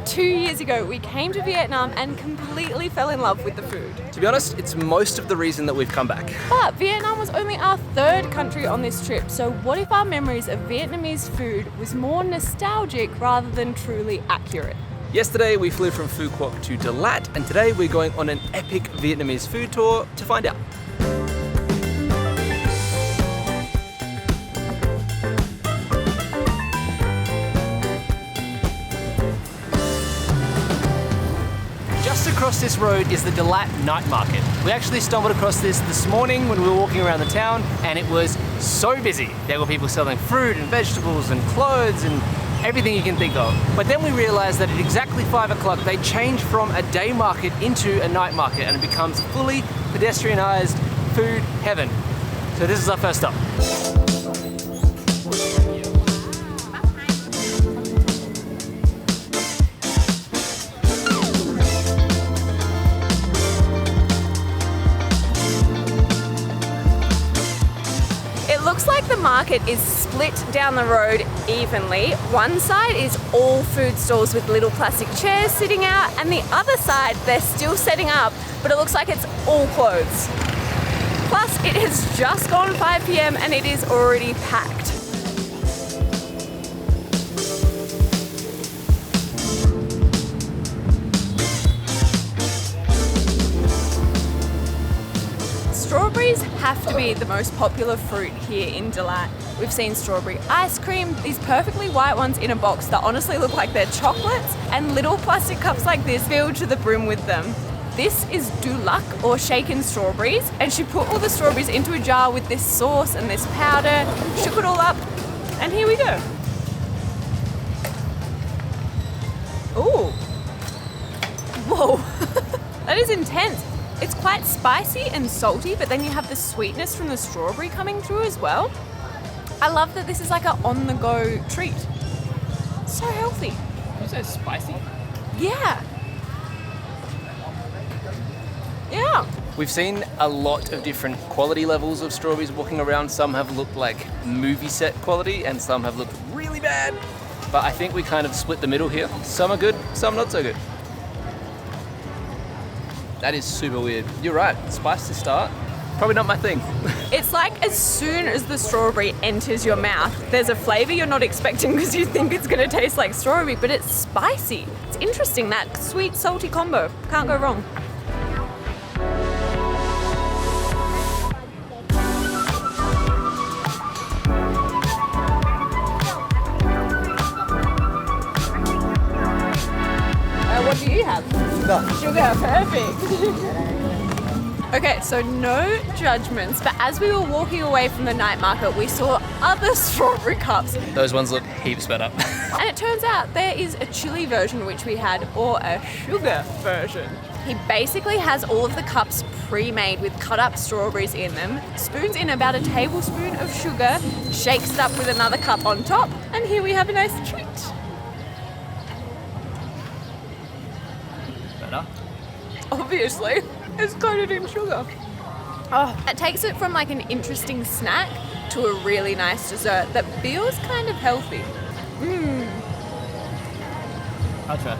2 years ago, we came to Vietnam and completely fell in love with the food. To be honest, it's most of the reason that we've come back. But Vietnam was only our third country on this trip, so what if our memories of Vietnamese food was more nostalgic rather than truly accurate? Yesterday we flew from Phu Quoc to Dau Lac, and today we're going on an epic Vietnamese food tour to find out. Across this road is the Dau Lac night market. We actually stumbled across this morning when we were walking around the town, and it was so busy. There were people selling fruit and vegetables and clothes and everything you can think of. But then we realized that at exactly 5 o'clock they changed from a day market into a night market, and it becomes fully pedestrianized food heaven. So this is our first stop. The market is split down the road evenly. One side is all food stalls with little plastic chairs sitting out, and the other side they're still setting up, but it looks like it's all clothes. Plus, it has just gone 5 p.m. and it is already packed. Strawberries have to be the most popular fruit here in Dau Lac. We've seen strawberry ice cream, these perfectly white ones in a box that honestly look like they're chocolates, and little plastic cups like this filled to the brim with them. This is Dau Lac, or shaken strawberries, and she put all the strawberries into a jar with this sauce and this powder, shook it all up, and here we go. Ooh. Whoa, that is intense. It's quite spicy and salty, but then you have the sweetness from the strawberry coming through as well. I love that this is like an on-the-go treat. So healthy. Did you say spicy? Yeah. Yeah. We've seen a lot of different quality levels of strawberries walking around. Some have looked like movie set quality and some have looked really bad. But I think we kind of split the middle here. Some are good, some not so good. That is super weird. You're right, spice to start, probably not my thing. It's like as soon as the strawberry enters your mouth, there's a flavor you're not expecting because you think it's gonna taste like strawberry, but it's spicy. It's interesting, that sweet salty combo. Can't go wrong. What do you have? Sugar, perfect. Okay, so no judgments, but as we were walking away from the night market, we saw other strawberry cups. Those ones look heaps better. And it turns out there is a chili version which we had, or a sugar version. He basically has all of the cups pre-made with cut up strawberries in them, spoons in about a tablespoon of sugar, shakes it up with another cup on top, and here we have a nice treat. Better? Obviously, it's coated in sugar. Oh, it takes it from like an interesting snack to a really nice dessert that feels kind of healthy. I'll try.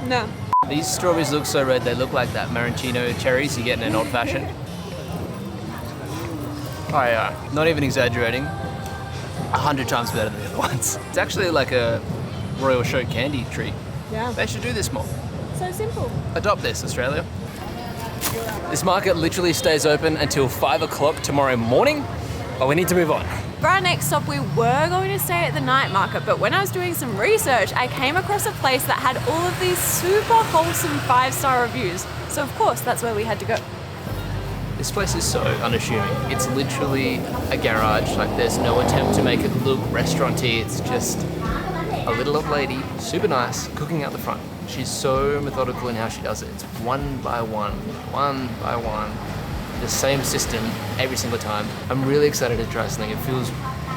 No. These strawberries look so red, they look like that maraschino cherries you get in an old fashioned. Oh yeah, not even exaggerating. 100 times better than the other ones. It's actually like a Royal Show candy treat. Yeah. They should do this more. So simple. Adopt this, Australia. This market literally stays open until 5 o'clock tomorrow morning, but we need to move on. For our next stop, we were going to stay at the night market, but when I was doing some research, I came across a place that had all of these super wholesome 5-star reviews. So of course, that's where we had to go. This place is so unassuming. It's literally a garage. Like, there's no attempt to make it look restaurant-y. It's just a little old lady, super nice, cooking out the front. She's so methodical in how she does it. It's one by one, the same system every single time. I'm really excited to try something. It feels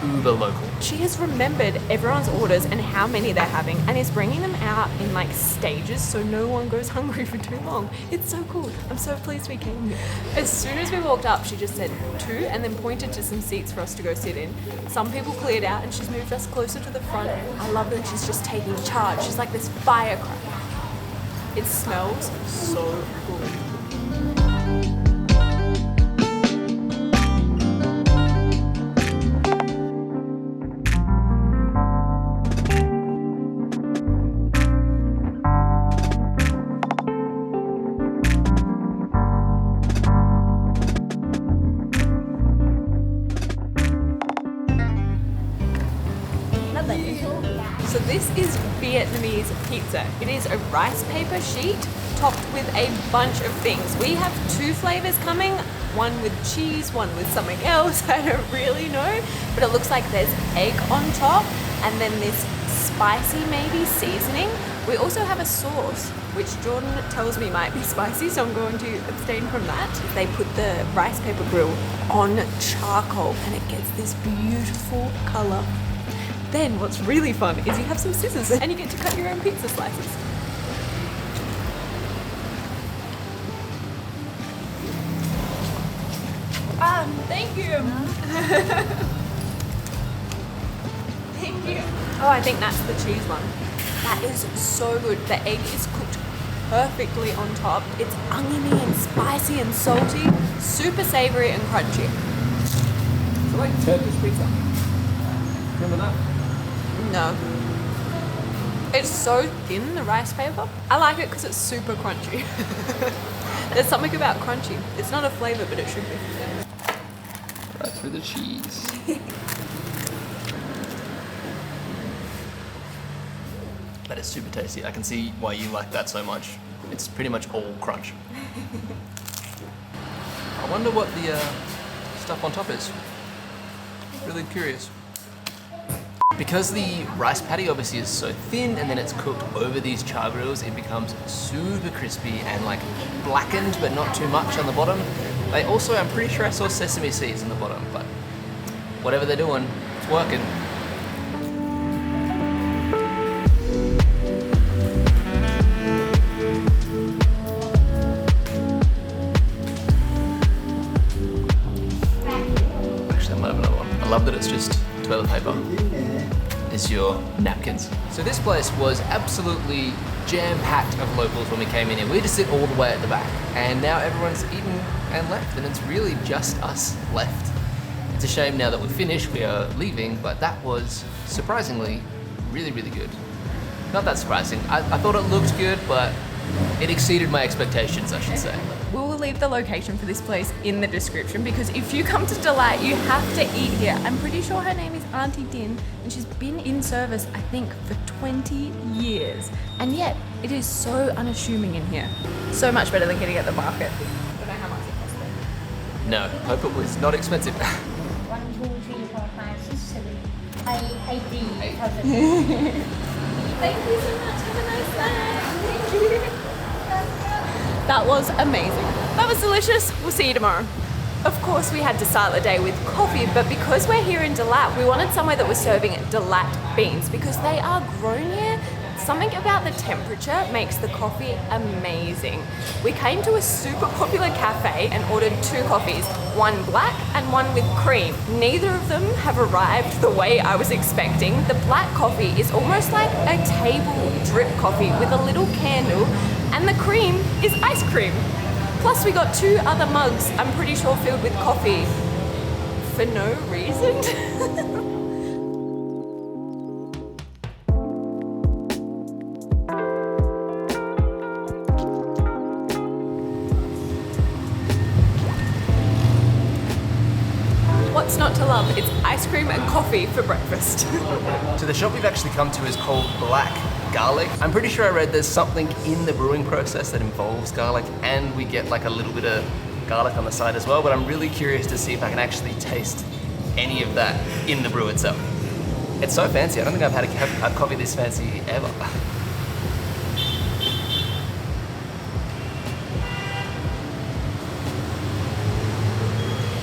uber local. She has remembered everyone's orders and how many they're having, and is bringing them out in like stages so no one goes hungry for too long. It's so cool. I'm so pleased we came here. As soon as we walked up, she just said 2 and then pointed to some seats for us to go sit in. Some people cleared out and she's moved us closer to the front. I love that she's just taking charge. She's like this firecracker. It smells so good. So this is Vietnamese pizza. It is a rice paper sheet topped with a bunch of things. We have 2 flavors coming, one with cheese, one with something else. I don't really know, but it looks like there's egg on top and then this spicy maybe seasoning. We also have a sauce, which Jordan tells me might be spicy, so I'm going to abstain from that. They put the rice paper grill on charcoal and it gets this beautiful color. Then what's really fun is you have some scissors and you get to cut your own pizza slices. Thank you. Thank you. Oh, I think that's the cheese one. That is so good. The egg is cooked perfectly on top. It's oniony and spicy and salty, super savory and crunchy. It's like Turkish pizza. Remember that? No. It's so thin, the rice paper. I like it because it's super crunchy. There's something about crunchy. It's not a flavor, but it should be. Right through the cheese. That is super tasty. I can see why you like that so much. It's pretty much all crunch. I wonder what the stuff on top is. Really curious. Because the rice patty obviously is so thin and then it's cooked over these char grills, it becomes super crispy and like blackened but not too much on the bottom. They also, I'm pretty sure I saw sesame seeds in the bottom, but whatever they're doing, it's working. Actually, I might have another one. I love that it's just toilet paper. Is your napkins. So this place was absolutely jam-packed of locals when we came in here. We just sit all the way at the back and now everyone's eaten and left and it's really just us left. It's a shame now that we're finished, we are leaving, but that was surprisingly really, really good. Not that surprising. I thought it looked good, but it exceeded my expectations, I should say. We will leave the location for this place in the description because if you come to Dau Lac, you have to eat here. I'm pretty sure her name is Auntie Din and she's been in service, I think, for 20 years. And yet, it is so unassuming in here. So much better than getting at the market. I don't know how much it cost though. No, hope it was not expensive. 1, 2, 3, 4, 5, 6, 7, 8, 8,000. Thank you so much. Have a nice night. Thank you. That was amazing. That was delicious. We'll see you tomorrow. Of course, we had to start the day with coffee, but because we're here in Dau Lac, we wanted somewhere that was serving Dau Lac beans because they are grown here. Something about the temperature makes the coffee amazing. We came to a super popular cafe and ordered 2 coffees, one black and one with cream. Neither of them have arrived the way I was expecting. The black coffee is almost like a table drip coffee with a little candle, and the cream is ice cream. Plus we got 2 other mugs, I'm pretty sure filled with coffee for no reason. What's not to love? It's ice cream and coffee for breakfast. So the shop we've actually come to is called Black Garlic. I'm pretty sure I read there's something in the brewing process that involves garlic and we get like a little bit of garlic on the side as well, but I'm really curious to see if I can actually taste any of that in the brew itself. It's so fancy. I don't think I've had a coffee this fancy ever.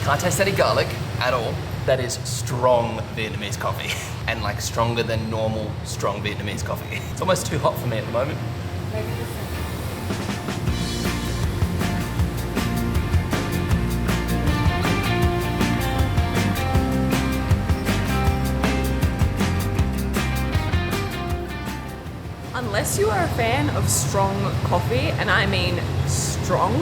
Can't taste any garlic at all. That is strong Vietnamese coffee and like stronger than normal strong Vietnamese coffee. It's almost too hot for me at the moment. Unless you are a fan of strong coffee, and I mean strong,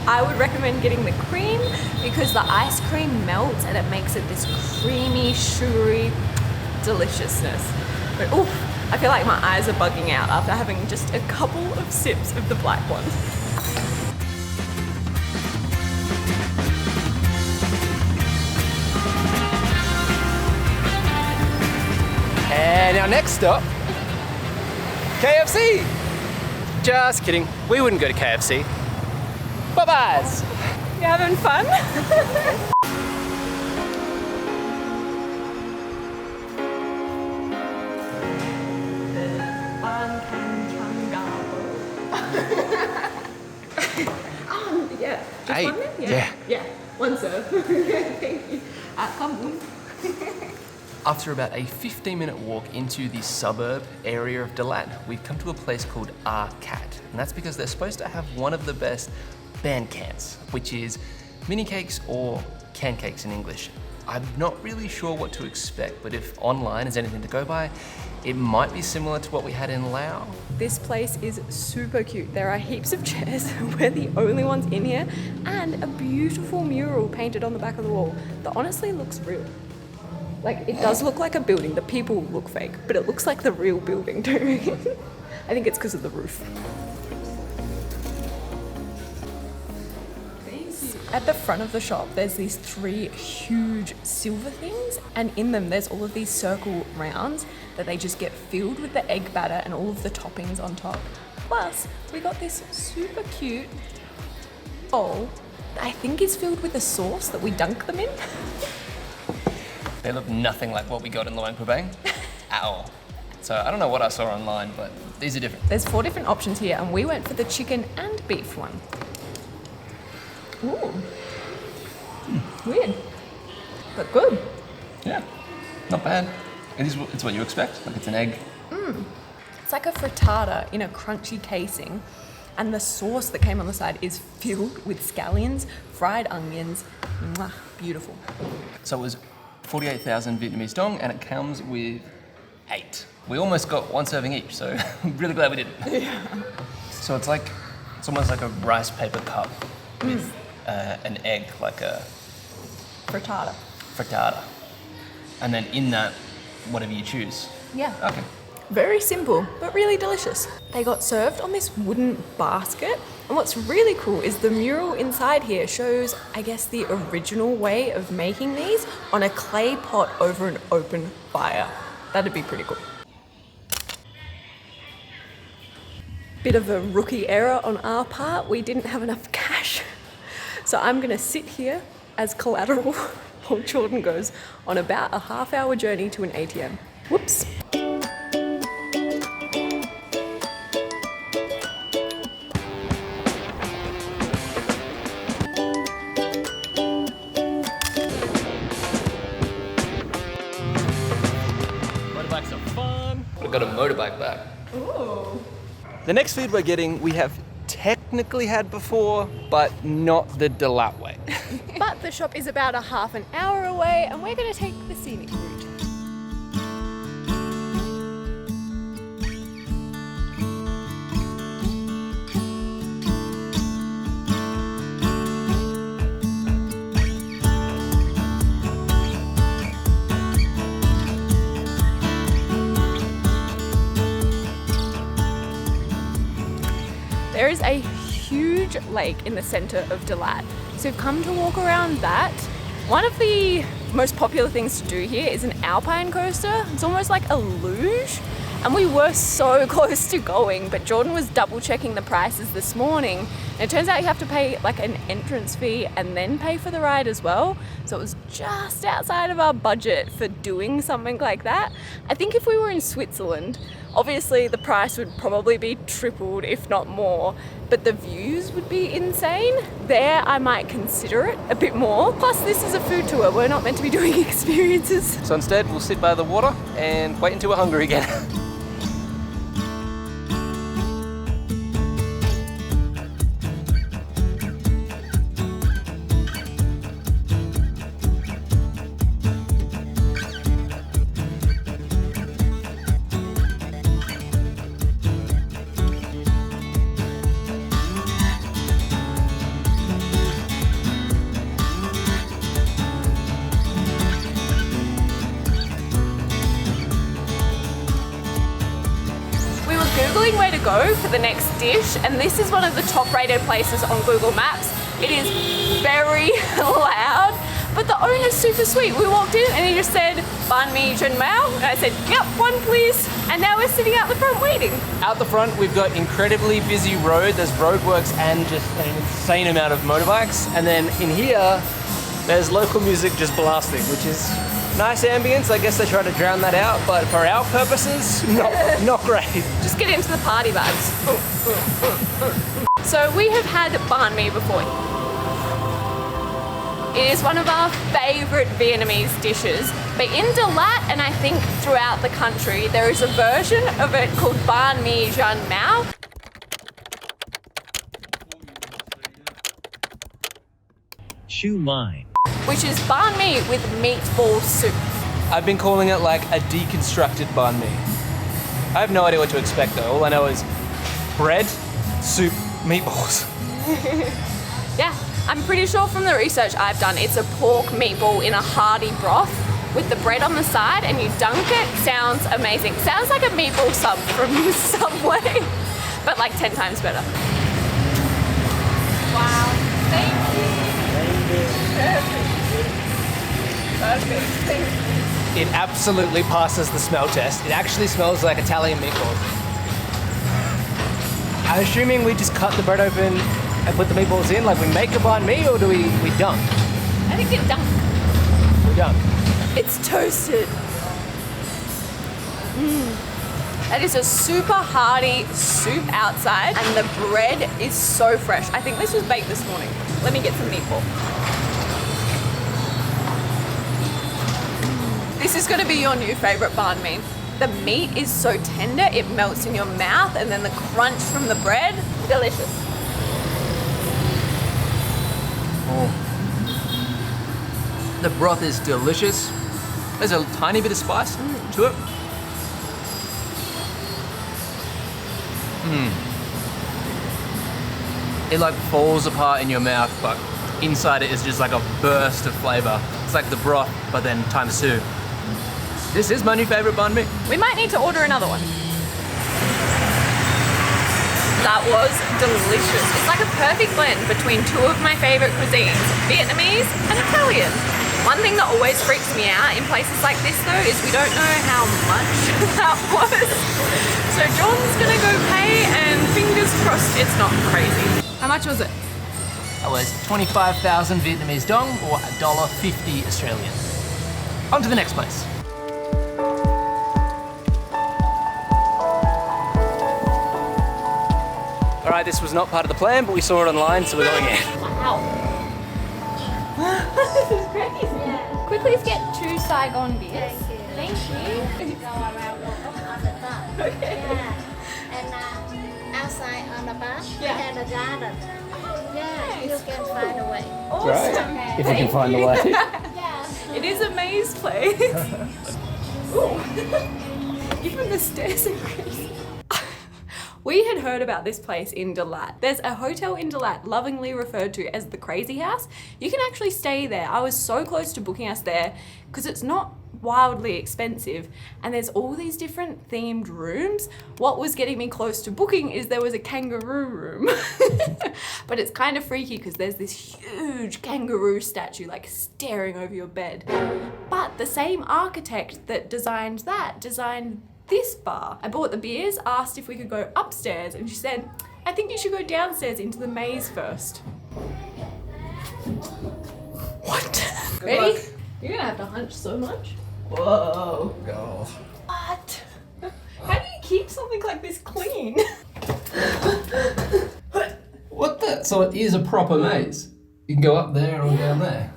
I would recommend getting the cream because the ice cream melts and it makes it this creamy, sugary deliciousness. But oof, I feel like my eyes are bugging out after having just a couple of sips of the black one. And our next stop, KFC. Just kidding, we wouldn't go to KFC. Bye-byes. You having fun? Yeah. Just Hey, one then? yeah. Yeah. One serve. Thank you. Come on. After about a 15-minute walk into the suburb area of Dau Lac, we've come to a place called Baguette. And that's because they're supposed to have one of the best banh cans, which is mini cakes or can cakes in English. I'm not really sure what to expect, but if online is anything to go by, it might be similar to what we had in Laos. This place is super cute. There are heaps of chairs. We're the only ones in here, and a beautiful mural painted on the back of the wall that honestly looks real. Like, it does look like a building. The people look fake, but it looks like the real building too. I think it's because of the roof. At the front of the shop, there's these 3 huge silver things, and in them there's all of these circle rounds that they just get filled with the egg batter and all of the toppings on top. Plus, we got this super cute bowl that I think is filled with a sauce that we dunk them in. They look nothing like what we got in Luang Prabang at all. So I don't know what I saw online, but these are different. There's 4 different options here, and we went for the chicken and beef one. Ooh. Weird. But good. Yeah, not bad. It's what you expect, like it's an egg. It's like a frittata in a crunchy casing, and the sauce that came on the side is filled with scallions, fried onions. Mwah, beautiful. So it was 48,000 Vietnamese dong, and it comes with 8. We almost got 1 serving each, so I'm really glad we didn't. Yeah. So it's almost like a rice paper cup with an egg, like a frittata. And then in that, whatever you choose. Yeah. Okay. Very simple, but really delicious. They got served on this wooden basket, and what's really cool is the mural inside here shows, I guess, the original way of making these on a clay pot over an open fire. That'd be pretty cool. Bit of a rookie error on our part. We didn't have enough cash. So I'm gonna sit here as collateral while Jordan goes on about a half-hour journey to an ATM. Whoops. Motorbikes are fun. We've got a motorbike back. Ooh. The next food we're getting, we have technically had before, but not the Dau Lac way. But the shop is about a half an hour away, and we're gonna take the scenic route. There is a huge lake in the center of Dau Lac. So we've come to walk around that. One of the most popular things to do here is an alpine coaster. It's almost like a luge. And we were so close to going, but Jordan was double checking the prices this morning. And it turns out you have to pay like an entrance fee and then pay for the ride as well. So it was just outside of our budget for doing something like that. I think if we were in Switzerland, obviously the price would probably be tripled, if not more, but the views would be insane. There, I might consider it a bit more. Plus, this is a food tour. We're not meant to be doing experiences. So instead, we'll sit by the water and wait until we're hungry again. go for the next dish, and this is one of the top rated places on Google Maps. It is very loud, but the owner's super sweet. We walked in and he just said, Banh Mi Xiu Mai, and I said, yep, one please. And now we're sitting out the front waiting. Out the front, we've got incredibly busy road. There's roadworks and just an insane amount of motorbikes. And then in here, there's local music just blasting, which is nice ambience. I guess they try to drown that out, but for our purposes, not great. Just get into the party vibes. So we have had banh mi before. It is one of our favorite Vietnamese dishes, but in Dau Lac and I think throughout the country, there is a version of it called Banh Mi Xiu Mai. Xiu Mai. Which is banh mi with meatball soup. I've been calling it like a deconstructed banh mi. I have no idea what to expect though. All I know is bread, soup, meatballs. Yeah, I'm pretty sure from the research I've done, it's a pork meatball in a hearty broth with the bread on the side and you dunk it. Sounds amazing. Sounds like a meatball sub from Subway, but like 10 times better. Wow, thank you. Perfect, thank you. It absolutely passes the smell test. It actually smells like Italian meatballs. I'm assuming we just cut the bread open and put the meatballs in, like we make a banh mi, or do we dunk? I think it's dunk. We dunk. It's toasted. That is a super hearty soup outside and the bread is so fresh. I think this was baked this morning. Let me get some meatball. This is going to be your new favorite banh mi. The meat is so tender, it melts in your mouth, and then the crunch from the bread, delicious. Oh. The broth is delicious. There's a tiny bit of spice to it. It like falls apart in your mouth, but inside it is just like a burst of flavor. It's like the broth, but then times 2. This is my new favorite banh mi. We might need to order another one. That was delicious. It's like a perfect blend between 2 of my favorite cuisines, Vietnamese and Italian. One thing that always freaks me out in places like this though is we don't know how much that was. So John's gonna go pay and fingers crossed it's not crazy. How much was it? That was 25,000 Vietnamese dong or $1.50 Australian. On to the next place. All right, this was not part of the plan, but we saw it online, so we're going in. Wow. This is crazy. Yeah. Could we please get 2 Saigon beers? Thank you. Thank you. Go around on the top. Okay. Yeah. And outside on the back, Yeah. and the garden. Yeah, Nice. you can find a way. Awesome. If we can find the way. Yeah. It is a maze place. Ooh. Even the stairs are crazy. We had heard about this place in Dau Lac. There's a hotel in Dau Lac lovingly referred to as the Crazy House. You can actually stay there. I was so close to booking us there because it's not wildly expensive and there's all these different themed rooms. What was getting me close to booking is there was a kangaroo room. But it's kind of freaky because there's this huge kangaroo statue like staring over your bed. But the same architect that designed that designed this bar. I bought the beers, asked if we could go upstairs, and she said, I think you should go downstairs into the maze first. What? Ready? You're gonna have to hunch so much. Whoa. Go. What? How do you keep something like this clean? What the? So it is a proper maze. You can go up there or down there.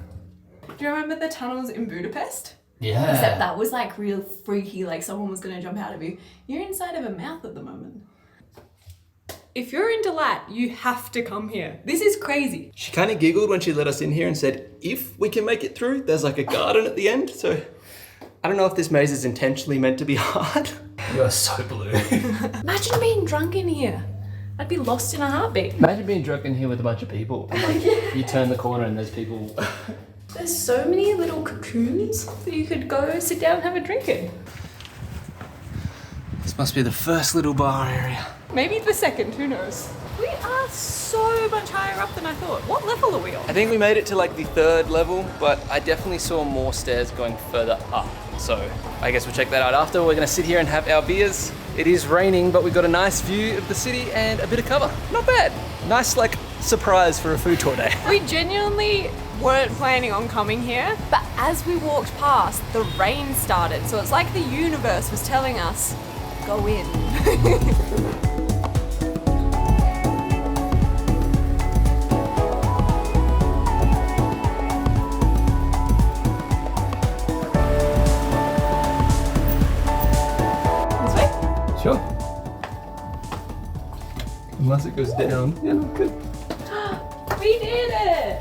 Do you remember the tunnels in Budapest? Yeah. Except that was like real freaky, like someone was gonna jump out of you. You're inside of a mouth at the moment. If you're in Dau Lac, you have to come here. This is crazy. She kind of giggled when she let us in here and said, if we can make it through, there's like a garden at the end. So I don't know if this maze is intentionally meant to be hard. You're so blue. Imagine being drunk in here. I'd be lost in a heartbeat. Imagine being drunk in here with a bunch of people. And like, you turn the corner and there's people. There's so many little cocoons that you could go sit down and have a drink in. This must be the first little bar area. Maybe the second, who knows? We are so much higher up than I thought. What level are we on? I think we made it to like the 3rd level, but I definitely saw more stairs going further up. So I guess we'll check that out after. We're gonna sit here and have our beers. It is raining, but we've got a nice view of the city and a bit of cover. Not bad. Nice like surprise for a food tour day. We genuinely weren't planning on coming here, but as we walked past, the rain started. So it's like the universe was telling us, go in. Sure. Unless it goes down. Yeah, no, good. We did it!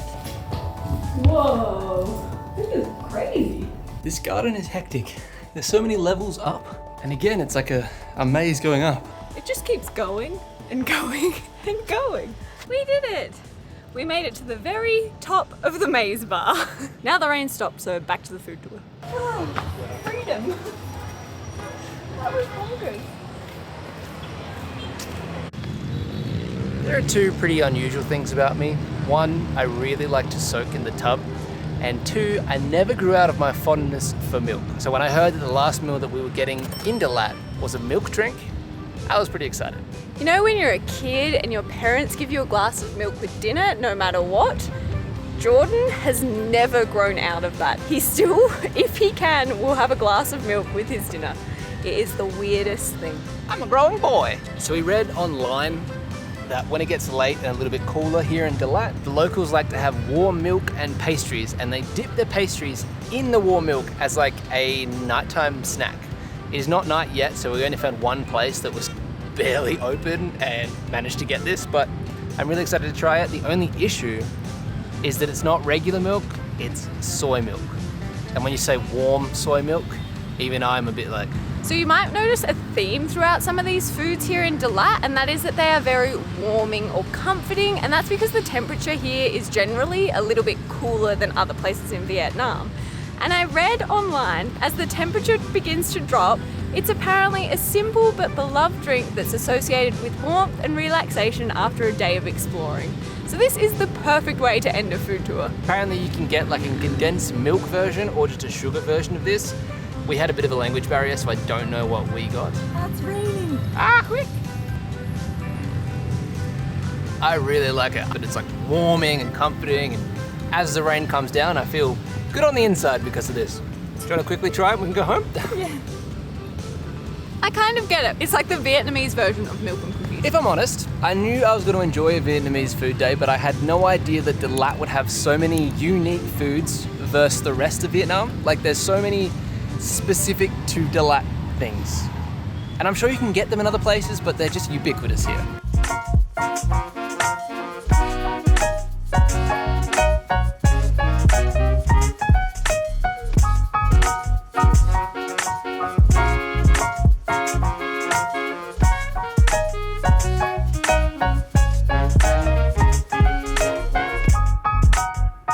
Whoa, this is crazy. This garden is hectic. There's so many levels up. And again, it's like a maze going up. It just keeps going and going and going. We did it. We made it to the very top of the maze bar. Now the rain stopped, so back to the food tour. Oh, freedom. That was bonkers. There are two pretty unusual things about me. One, I really like to soak in the tub. And two, I never grew out of my fondness for milk. So when I heard that the last meal that we were getting in Lat was a milk drink, I was pretty excited. You know when you're a kid and your parents give you a glass of milk with dinner, no matter what? Jordan has never grown out of that. He still, if he can, will have a glass of milk with his dinner. It is the weirdest thing. I'm a growing boy. So we read online that when it gets late and a little bit cooler here in Lat, the locals like to have warm milk and pastries, and they dip their pastries in the warm milk as like a nighttime snack. It is not night yet, so we only found one place that was barely open and managed to get this, but I'm really excited to try it. The only issue is that it's not regular milk, it's soy milk. And when you say warm soy milk, even I'm a bit like, So you might notice a theme throughout some of these foods here in Lat, and that is that they are very warming or comforting, and that's because the temperature here is generally a little bit cooler than other places in Vietnam. And I read online, as the temperature begins to drop, it's apparently a simple but beloved drink that's associated with warmth and relaxation after a day of exploring. So this is the perfect way to end a food tour. apparently you can get like a condensed milk version or just a sugar version of this. We had a bit of a language barrier, so I don't know what we got. That's raining. Ah, quick! I really like it, but it's like warming and comforting, and as the rain comes down, I feel good on the inside because of this. Do you want to quickly try it and we can go home? Yeah. I kind of get it. It's like the Vietnamese version of milk and cookies. If I'm honest, I knew I was going to enjoy a Vietnamese food day, but I had no idea that Lat would have so many unique foods versus the rest of Vietnam. Like there's so many specific to Lat things. And I'm sure you can get them in other places, but they're just ubiquitous here.